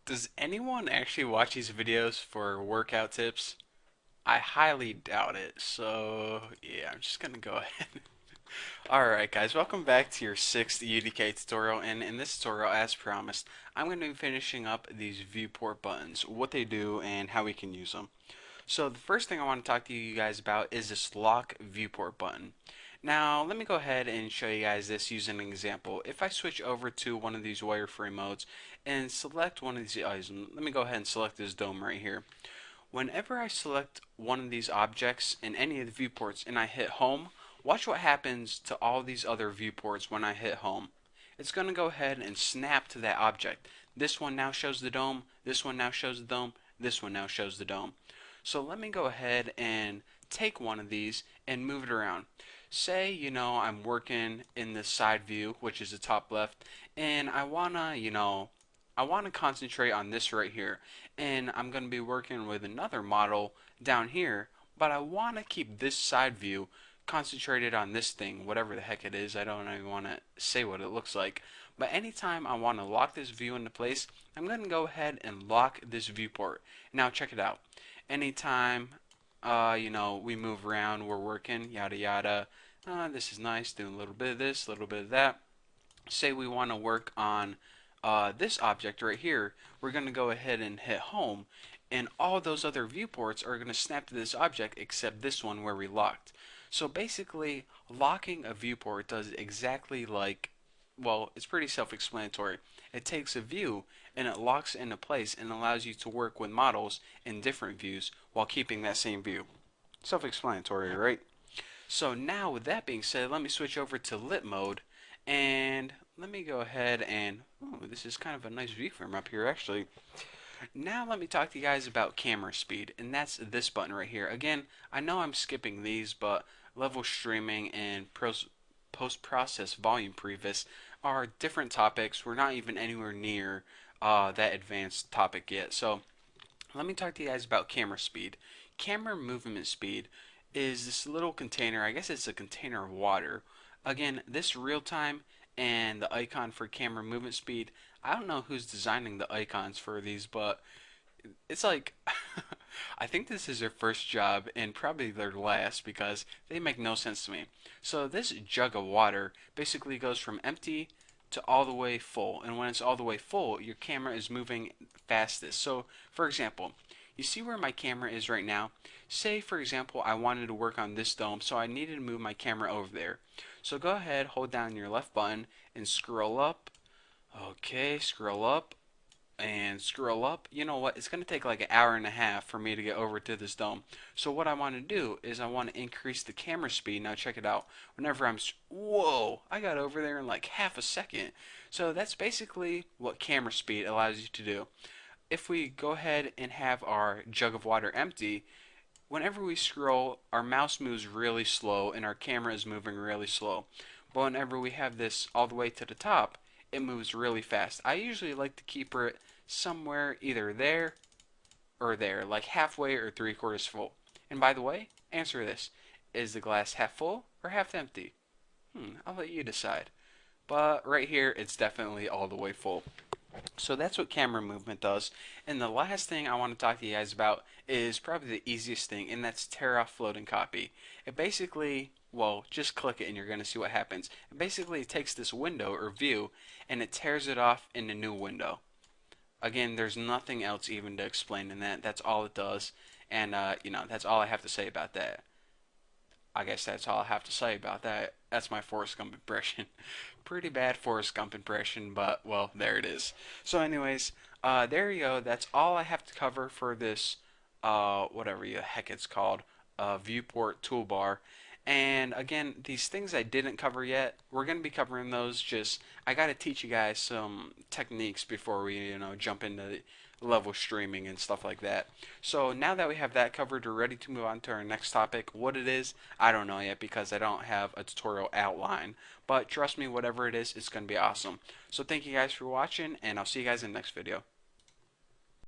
Does anyone actually watch these videos for workout tips? I highly doubt it. So, yeah, I'm just gonna go ahead. Alright guys, welcome back to your 6th UDK tutorial, and in this tutorial, as promised, I'm going to be finishing up these viewport buttons, what they do, and how we can use them. So the first thing I want to talk to you guys about is this lock viewport button. Now let me go ahead and show you guys this using an example. If I switch over to one of these wireframe modes and select one of these items, let me go ahead and select this dome right here. Whenever I select one of these objects in any of the viewports and I hit home, watch what happens to all these other viewports when I hit home. It's going to go ahead and snap to that object. This one now shows the dome, this one now shows the dome, this one now shows the dome. So let me go ahead and take one of these and move it around. Say, I'm working in the side view, which is the top left, and I want to concentrate on this right here. And I'm going to be working with another model down here, but I want to keep this side view concentrated on this thing, whatever the heck it is. I don't even want to say what it looks like. But anytime I want to lock this view into place, I'm going to go ahead and lock this viewport. Now check it out. Anytime, we move around, we're working, yada yada. This is nice, doing a little bit of this, a little bit of that. Say we want to work on this object right here, we're going to go ahead and hit home, and all those other viewports are going to snap to this object except this one where we locked. So basically, locking a viewport does exactly like, well, it's pretty self-explanatory. It takes a view and it locks it into place and allows you to work with models in different views while keeping that same view. Self-explanatory, right? So now with that being said, let me switch over to lit mode, and let me go ahead and, oh, this is kind of a nice view from up here actually. Now let me talk to you guys about camera speed, and that's this button right here. Again, I know I'm skipping these, but level streaming and post-process volume previs are different topics. We're not even anywhere near that advanced topic yet. So let me talk to you guys about camera speed. Camera movement speed is this little container. I guess it's a container of water. Again, this real time and the icon for camera movement speed. I don't know who's designing the icons for these, but it's like I think this is their first job and probably their last because they make no sense to me. So this jug of water basically goes from empty to all the way full, and when it's all the way full, your camera is moving fastest. So for example, you see where my camera is right now? Say for example I wanted to work on this dome, so I needed to move my camera over there. So go ahead, hold down your left button and scroll up. Okay, scroll up and scroll up. You know what? It's going to take like an hour and a half for me to get over to this dome. So what I want to do is I want to increase the camera speed. Now check it out. Whenever whoa, I got over there in like half a second. So that's basically what camera speed allows you to do. If we go ahead and have our jug of water empty, whenever we scroll, our mouse moves really slow and our camera is moving really slow. But whenever we have this all the way to the top, it moves really fast. I usually like to keep it somewhere either there or there, like halfway or 3/4 full. And by the way, answer this. Is the glass half full or half empty? I'll let you decide. But right here, it's definitely all the way full. So that's what camera movement does. And the last thing I want to talk to you guys about is probably the easiest thing, and that's tear off floating copy. It basically, well, just click it and you're going to see what happens. It basically takes this window or view and it tears it off in a new window. Again, there's nothing else even to explain in that. That's all it does. And, that's all I have to say about that. I guess that's all I have to say about that. That's my Forrest Gump impression. Pretty bad Forrest Gump impression, but well, there it is. So, anyways, there you go. That's all I have to cover for this, whatever the heck it's called, viewport toolbar. And again, these things I didn't cover yet, we're going to be covering those. Just I got to teach you guys some techniques before we, jump into level streaming and stuff like that. So now that we have that covered, we're ready to move on to our next topic. What it is, I don't know yet because I don't have a tutorial outline. But trust me, whatever it is, it's going to be awesome. So thank you guys for watching, and I'll see you guys in the next video.